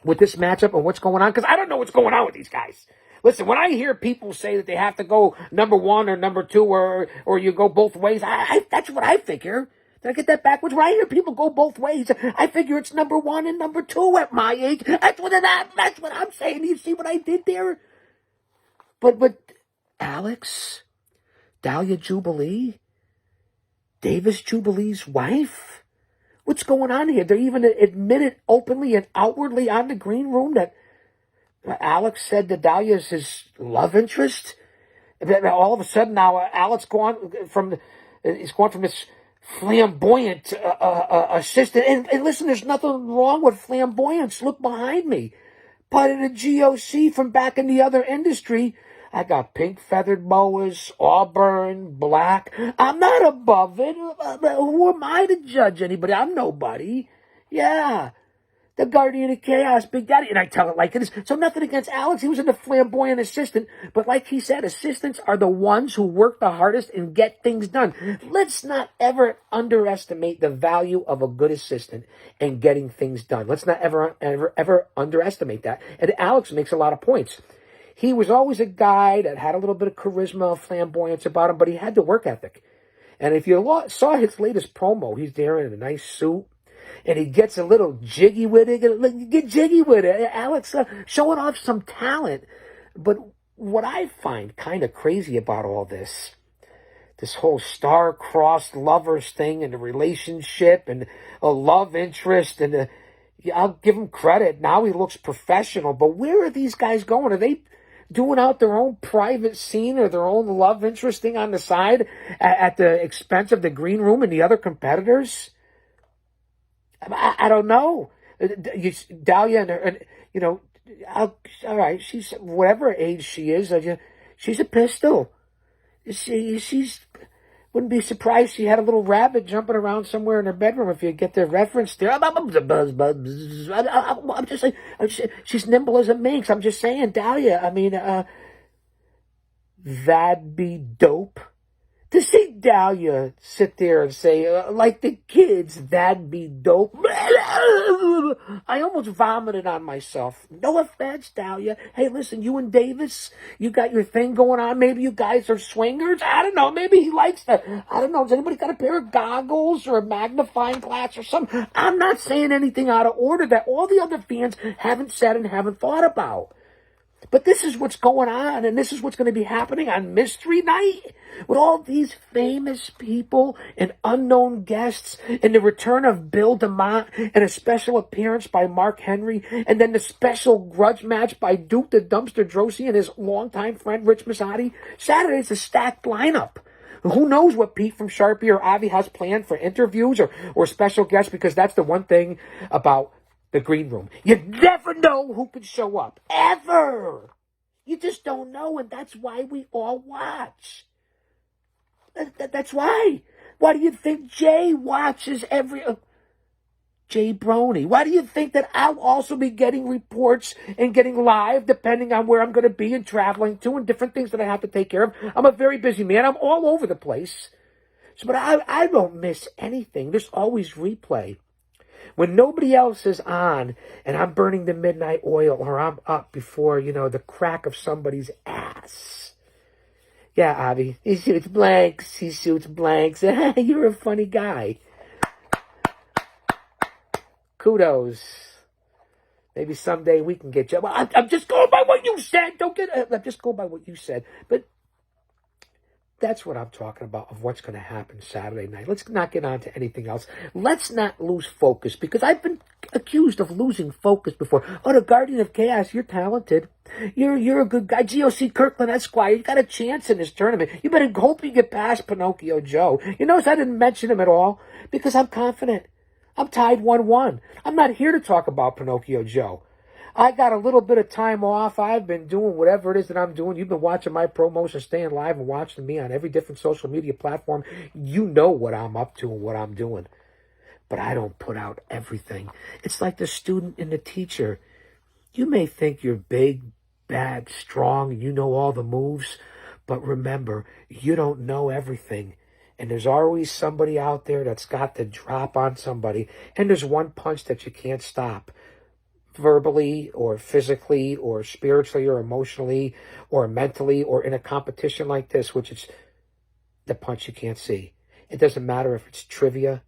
with this matchup and what's going on, because I don't know what's going on with these guys. Listen, when I hear people say that they have to go number 1 or number 2 or you go both ways, that's what I figure. Did I get that backwards? When I hear people go both ways, I figure it's number 1 and number 2 at my age. That's what I'm saying. You see what I did there? But Alex, Dahlia Jubilee, Davis Jubilee's wife, what's going on here? They even admitted openly and outwardly on the green room that Alex said that Dahlia is his love interest. All of a sudden now, Alex he's gone from this flamboyant assistant. And listen, there's nothing wrong with flamboyance. Look behind me. But in a GOC from back in the other industry, I got pink feathered boas, auburn, black. I'm not above it. Who am I to judge anybody? I'm nobody. Yeah. The guardian of chaos, Big Daddy. And I tell it like it is. So nothing against Alex. He was a flamboyant assistant. But like he said, assistants are the ones who work the hardest and get things done. Let's not ever underestimate the value of a good assistant and getting things done. Let's not ever underestimate that. And Alex makes a lot of points. He was always a guy that had a little bit of charisma, flamboyance about him, but he had the work ethic. And if you saw his latest promo, he's there in a nice suit, and he gets a little jiggy with it. Get jiggy with it. Alex showing off some talent. But what I find kind of crazy about all this whole star-crossed lovers thing and the relationship and a love interest and I'll give him credit. Now he looks professional. But where are these guys going? Are they doing out their own private scene or their own love interest thing on the side at the expense of the green room and the other competitors? I don't know. Dahlia, all right, she's whatever age she is. She's a pistol. She's wouldn't be surprised she had a little rabbit jumping around somewhere in her bedroom, if you get the reference there. I'm just saying, she's nimble as a minx. I'm just saying, Dahlia, I mean, that'd be dope. To see Dahlia sit there and say, like the kids, that'd be dope. I almost vomited on myself. No offense, Dahlia. Hey, listen, you and Davis, you got your thing going on. Maybe you guys are swingers. I don't know. Maybe he likes that. I don't know. Has anybody got a pair of goggles or a magnifying glass or something? I'm not saying anything out of order that all the other fans haven't said and haven't thought about. But this is what's going on, and this is what's going to be happening on Mystery Night with all these famous people and unknown guests, and the return of Bill DeMott, and a special appearance by Mark Henry, and then the special grudge match by Duke the Dumpster Drosy and his longtime friend Rich Masati. Saturday's a stacked lineup. Who knows what Pete from Sharpie or Avi has planned for interviews or special guests, because that's the one thing about the green room. You never know who could show up. Ever. You just don't know, and that's why we all watch. That's why. Why do you think Jay watches Jay Brony? Why do you think that I'll also be getting reports and getting live depending on where I'm going to be and traveling to and different things that I have to take care of? I'm a very busy man. I'm all over the place. So, but I don't miss anything. There's always replay. When nobody else is on and I'm burning the midnight oil or I'm up before, the crack of somebody's ass. Yeah, Avi, he shoots blanks. You're a funny guy. Kudos. Maybe someday we can get you. Well, I'm just going by what you said. I'm just going by what you said. But that's what I'm talking about of what's going to happen Saturday night. Let's not get on to anything else. Let's not lose focus because I've been accused of losing focus before. Oh, the Guardian of Chaos, you're talented. You're a good guy. GOC Kirkland Esquire, you got a chance in this tournament. You better hope you get past Pinocchio Joe. You notice I didn't mention him at all because I'm confident. I'm tied 1-1. I'm not here to talk about Pinocchio Joe. I got a little bit of time off. I've been doing whatever it is that I'm doing. You've been watching my promotion, staying live and watching me on every different social media platform. You know what I'm up to and what I'm doing. But I don't put out everything. It's like the student and the teacher. You may think you're big, bad, strong, you know all the moves. But remember, you don't know everything. And there's always somebody out there that's got the drop on somebody. And there's one punch that you can't stop. Verbally or physically or spiritually or emotionally or mentally or in a competition like this, which is the punch you can't see. It doesn't matter if it's trivia.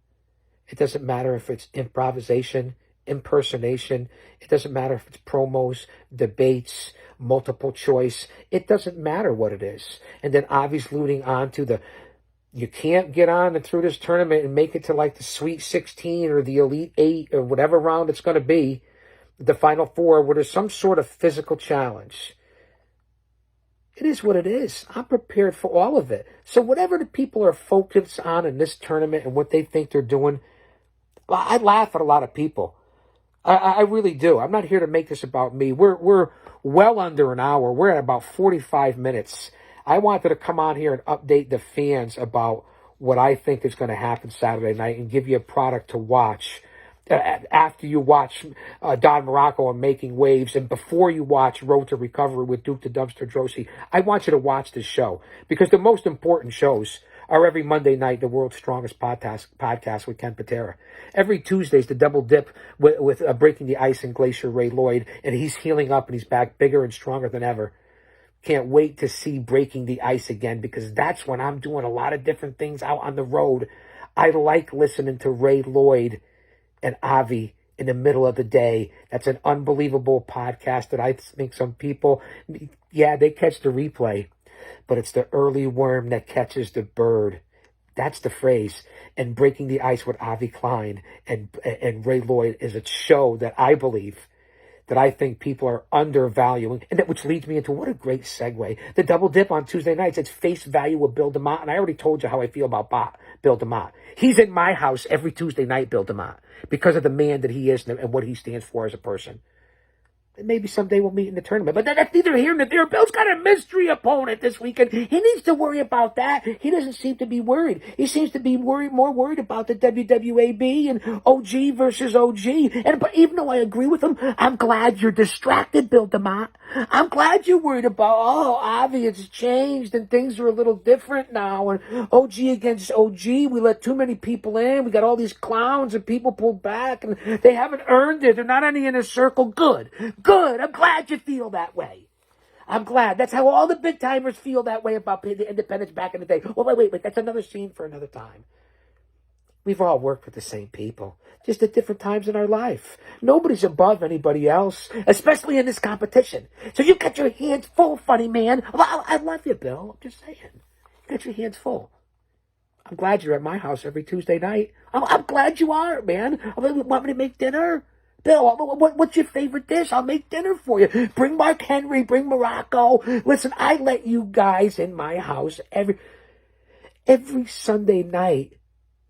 It doesn't matter if it's improvisation, impersonation. It doesn't matter if it's promos, debates, multiple choice. It doesn't matter what it is. And then obviously alluding on to you can't get on and through this tournament and make it to like the Sweet 16 or the Elite 8 or whatever round it's going to be. The Final Four, where there's some sort of physical challenge. It is what it is. I'm prepared for all of it. So whatever the people are focused on in this tournament and what they think they're doing, I laugh at a lot of people. I really do. I'm not here to make this about me. We're well under an hour. We're at about 45 minutes. I wanted to come on here and update the fans about what I think is going to happen Saturday night and give you a product to watch. After you watch Don Morocco and Making Waves and before you watch Road to Recovery with Duke the Dumpster Drosy, I want you to watch this show because the most important shows are every Monday night, the world's strongest podcast with Ken Patera. Every Tuesday's the Double Dip with Breaking the Ice and Glacier Ray Lloyd, and he's healing up and he's back bigger and stronger than ever. Can't wait to see Breaking the Ice again because that's when I'm doing a lot of different things out on the road. I like listening to Ray Lloyd and Avi in the middle of the day. That's an unbelievable podcast that I think some people, they catch the replay, but it's the early worm that catches the bird. That's the phrase. And Breaking the Ice with Avi Klein and Ray Lloyd is a show that I believe that I think people are undervaluing, and that which leads me into what a great segue. The Double Dip on Tuesday nights, it's Face Value with Bill DeMott, and I already told you how I feel about Bill DeMott. He's in my house every Tuesday night, Bill DeMott, because of the man that he is and what he stands for as a person. And maybe someday we'll meet in the tournament. But that's neither here nor there. Bill's got a mystery opponent this weekend. He needs to worry about that. He doesn't seem to be worried. He seems to be more worried about the WWAB and OG versus OG. But even though I agree with him, I'm glad you're distracted, Bill DeMott. I'm glad you're worried about, Avi, it's changed and things are a little different now. And OG against OG, we let too many people in. We got all these clowns and people pulled back and they haven't earned it. They're not any inner circle. Good. I'm glad you feel that way. I'm glad. That's how all the big timers feel that way about the independents back in the day. Oh, wait. That's another scene for another time. We've all worked with the same people, just at different times in our life. Nobody's above anybody else, especially in this competition. So you got your hands full, funny man. Well, I love you, Bill. I'm just saying. You got your hands full. I'm glad you're at my house every Tuesday night. I'm glad you are, man. Want me to make dinner? Bill, what's your favorite dish? I'll make dinner for you. Bring Mark Henry, bring Morocco. Listen, I let you guys in my house every Sunday night.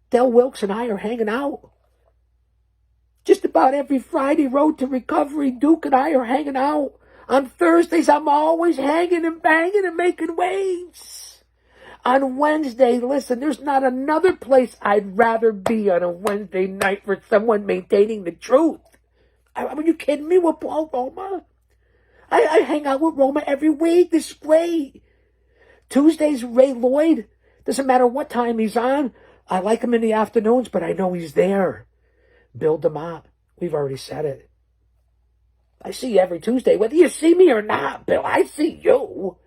Del Wilkes and I are hanging out. Just about every Friday, Road to Recovery, Duke and I are hanging out. On Thursdays, I'm always hanging and banging and making waves. On Wednesday, listen, there's not another place I'd rather be on a Wednesday night for someone maintaining the truth. I mean, you kidding me with Paul Roma? I hang out with Roma every week. This is great. Tuesdays, Ray Lloyd. Doesn't matter what time he's on. I like him in the afternoons, but I know he's there. Bill DeMott. We've already said it. I see you every Tuesday, whether you see me or not, Bill. I see you.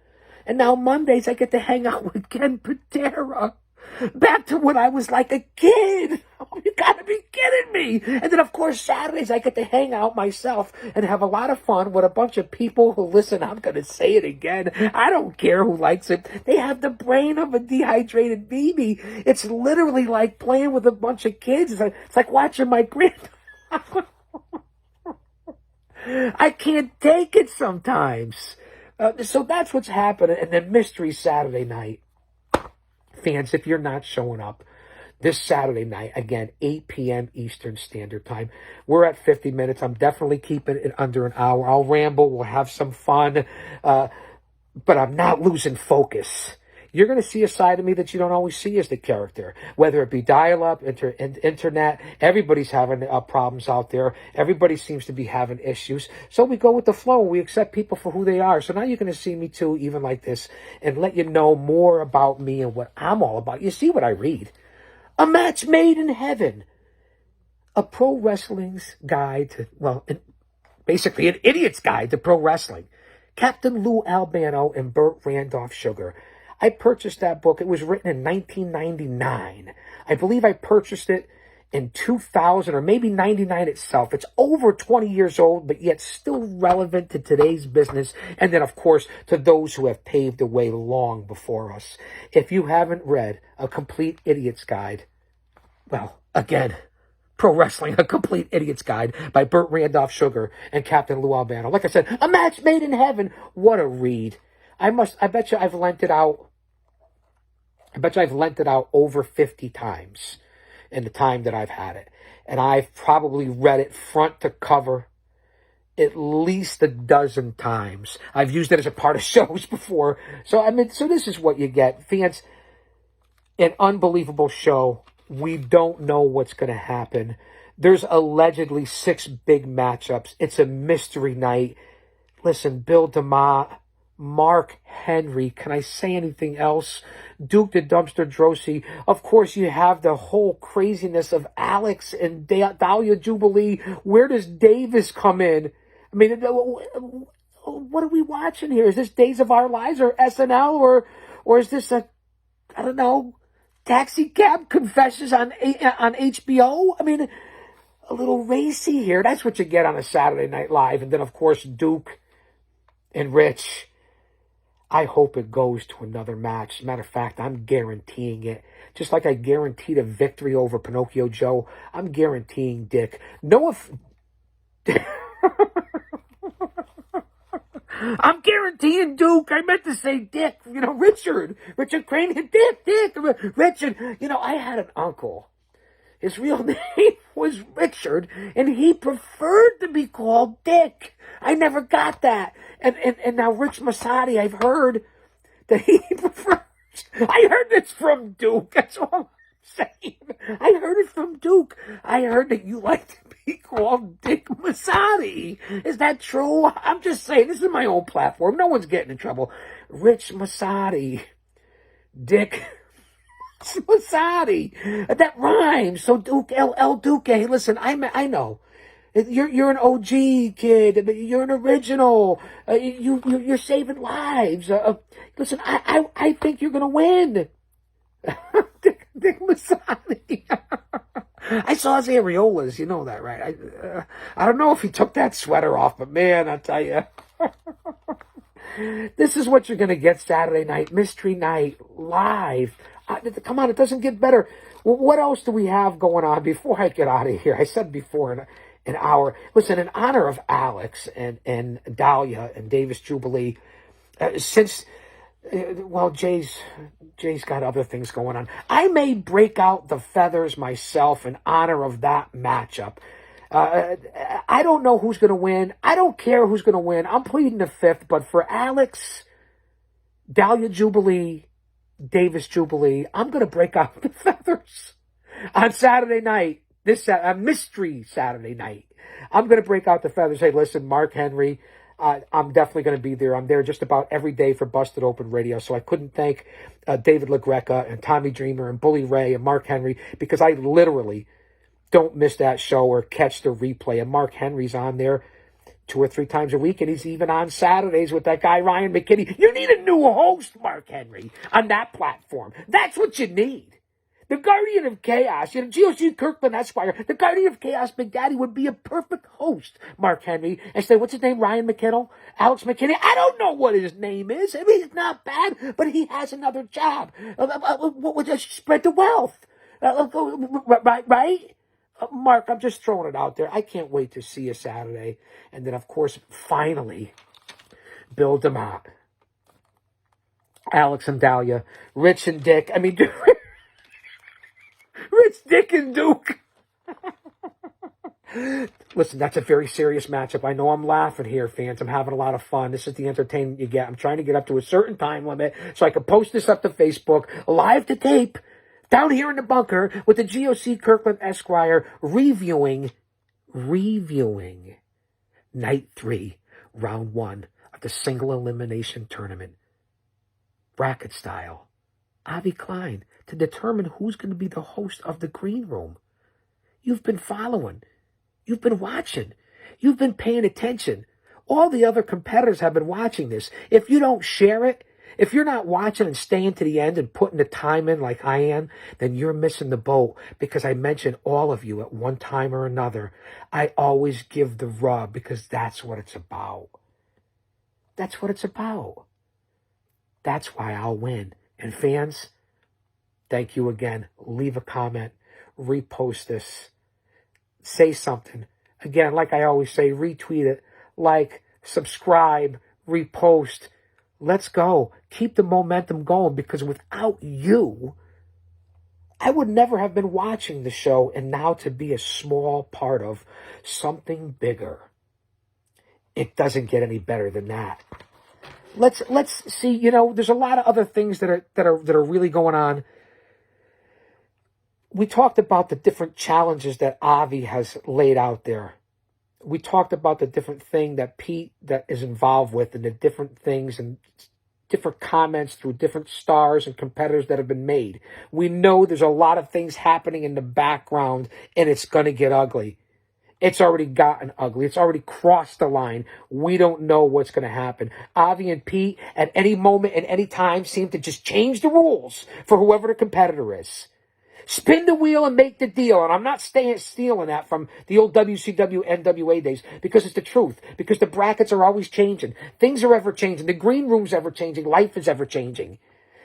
And now Mondays, I get to hang out with Ken Patera. Back to when I was like a kid. Oh, you gotta be kidding me. And then, of course, Saturdays, I get to hang out myself and have a lot of fun with a bunch of people who, listen, I'm gonna say it again. I don't care who likes it. They have the brain of a dehydrated baby. It's literally like playing with a bunch of kids. It's like watching my grand... I can't take it sometimes. So that's what's happening. And then Mystery Saturday night. Fans, if you're not showing up this Saturday night, again, 8 p.m. Eastern Standard Time. We're at 50 minutes. I'm definitely keeping it under an hour. I'll ramble. We'll have some fun. But I'm not losing focus. You're going to see a side of me that you don't always see as the character, whether it be dial-up, internet. Everybody's having problems out there. Everybody seems to be having issues. So we go with the flow. We accept people for who they are. So now you're going to see me too, even like this, and let you know more about me and what I'm all about. You see what I read. A match made in heaven. A pro wrestling's guide to, well, basically an idiot's guide to pro wrestling. Captain Lou Albano and Burt Randolph Sugar. I purchased that book. It was written in 1999. I believe I purchased it in 2000 or maybe 99 itself. It's over 20 years old, but yet still relevant to today's business. And then, of course, to those who have paved the way long before us. If you haven't read A Complete Idiot's Guide, well, again, Pro Wrestling, A Complete Idiot's Guide by Burt Randolph Sugar and Captain Lou Albano. Like I said, a match made in heaven. What a read. I bet you I've lent it out. I bet you I've lent it out over 50 times in the time that I've had it. And I've probably read it front to cover at least a dozen times. I've used it as a part of shows before. So, I mean, so this is what you get. Fans, an unbelievable show. We don't know what's going to happen. There's allegedly 6 big matchups. It's a mystery night. Listen, Bill DeMott, Mark Henry. Can I say anything else? Duke the Dumpster Droese. Of course, you have the whole craziness of Alex and Dahlia Jubilee. Where does Davis come in? I mean, what are we watching here? Is this Days of Our Lives or SNL or is this I don't know, Taxi Cab Confessions on HBO? I mean, a little racy here. That's what you get on a Saturday Night Live. And then, of course, Duke and Rich. I hope it goes to another match. As a matter of fact, I'm guaranteeing it. Just like I guaranteed a victory over Pinocchio Joe, I'm guaranteeing Dick. I'm guaranteeing Duke. I meant to say Dick. You know, Richard Crane. Dick. Richard. You know, I had an uncle. His real name was Richard, and he preferred to be called Dick. I never got that. And now Rich Masadi, I've heard that he prefers... I heard this from Duke. That's all I'm saying. I heard it from Duke. I heard that you like to be called Dick Masadi. Is that true? I'm just saying. This is my own platform. No one's getting in trouble. Rich Masadi. Dick Masadi. That rhymes. So Duke, L. Duke. Hey, listen, I know. You're an OG kid. You're an original. You're saving lives. Listen, I think you're gonna win. Dick Masadi. I saw his areolas. You know that, right? I don't know if he took that sweater off, but man, I tell you. This is what you're going to get Saturday night, Mystery Night, live. Come on, it doesn't get better. Well, what else do we have going on before I get out of here? I said before, an hour. Listen, in honor of Alex and Dahlia and Davis Jubilee, since, well, Jay's got other things going on, I may break out the feathers myself in honor of that matchup. I don't know who's going to win. I don't care who's going to win. I'm pleading the fifth, but for Alex, Dahlia Jubilee, Davis Jubilee, I'm going to break out the feathers on Saturday night. This a mystery Saturday night. I'm going to break out the feathers. Hey, listen, Mark Henry, I'm definitely going to be there. I'm there just about every day for Busted Open Radio. So I couldn't thank David LaGreca and Tommy Dreamer and Bully Ray and Mark Henry, because I literally don't miss that show or catch the replay. And Mark Henry's on there 2 or 3 times a week, and he's even on Saturdays with that guy Ryan McKinney. You need a new host, Mark Henry, on that platform. That's what you need. The Guardian of Chaos, GOC Kirkland Esquire, the Guardian of Chaos, Big Daddy, would be a perfect host, Mark Henry. And say, what's his name, Ryan McKinnell? Alex McKinney? I don't know what his name is. I mean, he's not bad, but he has another job. Spread the wealth. Right? Mark, I'm just throwing it out there. I can't wait to see you Saturday. And then, of course, finally, Bill DeMott, Alex and Dahlia, Rich and Dick. I mean, Rich, Dick, and Duke. Listen, that's a very serious matchup. I know I'm laughing here, fans. I'm having a lot of fun. This is the entertainment you get. I'm trying to get up to a certain time limit so I can post this up to Facebook, live to tape, down here in the bunker with the GOC Kirkland Esquire reviewing night 3, round 1 of the single elimination tournament, bracket style. Avi Klein, to determine who's going to be the host of the Green Room. You've been following. You've been watching. You've been paying attention. All the other competitors have been watching this. If you don't share it, if you're not watching and staying to the end and putting the time in like I am, then you're missing the boat, because I mention all of you at one time or another. I always give the rub because that's what it's about. That's what it's about. That's why I'll win. And fans, thank you again. Leave a comment. Repost this. Say something. Again, like I always say, retweet it. Like, subscribe, repost. Let's go. Keep the momentum going, because without you, I would never have been watching the show, and now to be a small part of something bigger. It doesn't get any better than that. Let's see, there's a lot of other things that are really going on. We talked about the different challenges that Avi has laid out there. We talked about the different thing that Pete that is involved with, and the different things and different comments through different stars and competitors that have been made. We know there's a lot of things happening in the background, and it's going to get ugly. It's already gotten ugly. It's already crossed the line. We don't know what's going to happen. Avi and Pete, at any moment, at any time, seem to just change the rules for whoever the competitor is. Spin the wheel and make the deal. And I'm not stealing that from the old WCW NWA days, because it's the truth. Because the brackets are always changing. Things are ever changing. The green room's ever changing. Life is ever changing.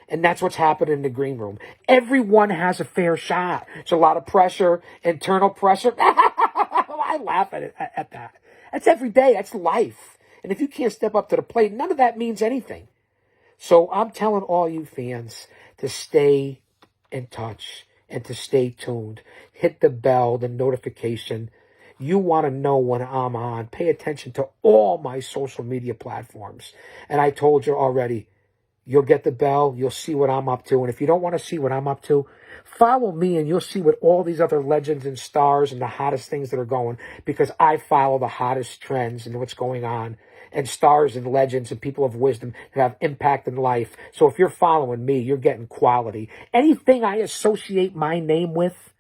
And that's what's happening in the green room. Everyone has a fair shot. It's a lot of pressure, internal pressure. I laugh at that. That's every day. That's life. And if you can't step up to the plate, none of that means anything. So I'm telling all you fans to stay in touch and to stay tuned. Hit the bell, the notification. You want to know when I'm on. Pay attention to all my social media platforms. And I told you already, you'll get the bell. You'll see what I'm up to. And if you don't want to see what I'm up to, follow me and you'll see what all these other legends and stars and the hottest things that are going, because I follow the hottest trends and what's going on, and stars and legends and people of wisdom that have impact in life. So if you're following me, you're getting quality. Anything I associate my name with,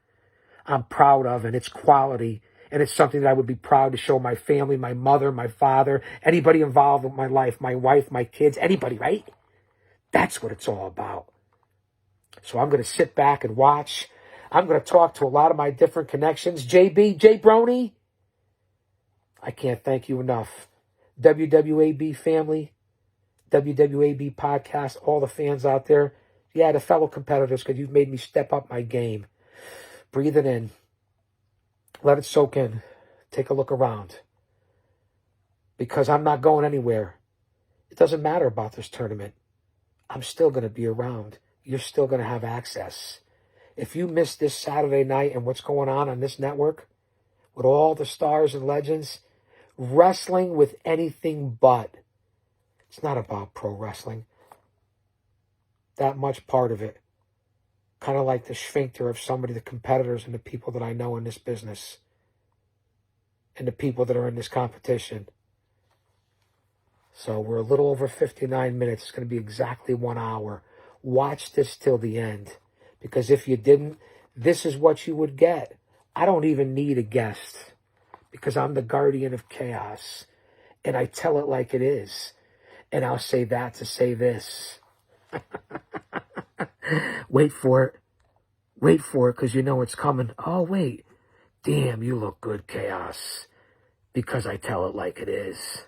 I'm proud of, and it's quality. And it's something that I would be proud to show my family, my mother, my father, anybody involved with my life, my wife, my kids, anybody, right? That's what it's all about. So I'm going to sit back and watch. I'm going to talk to a lot of my different connections. JB, Jay Brony, I can't thank you enough. WWAB family, WWAB podcast, all the fans out there. Yeah, the fellow competitors, because you've made me step up my game. Breathe it in. Let it soak in. Take a look around. Because I'm not going anywhere. It doesn't matter about this tournament. I'm still going to be around. You're still going to have access. If you miss this Saturday night and what's going on this network, with all the stars and legends, wrestling with anything but. It's not about pro wrestling. that much part of it. Kind of like the sphincter of somebody, the competitors and the people that I know in this business and the people that are in this competition. So we're a little over 59 minutes. It's going to be exactly 1 hour. Watch this till the end, because if you didn't, this is what you would get. I don't even need a guest, because I'm the guardian of chaos, and I tell it like it is. And I'll say that to say this. Wait for it. Wait for it, because you know it's coming. Oh, wait. Damn, you look good, Chaos. Because I tell it like it is.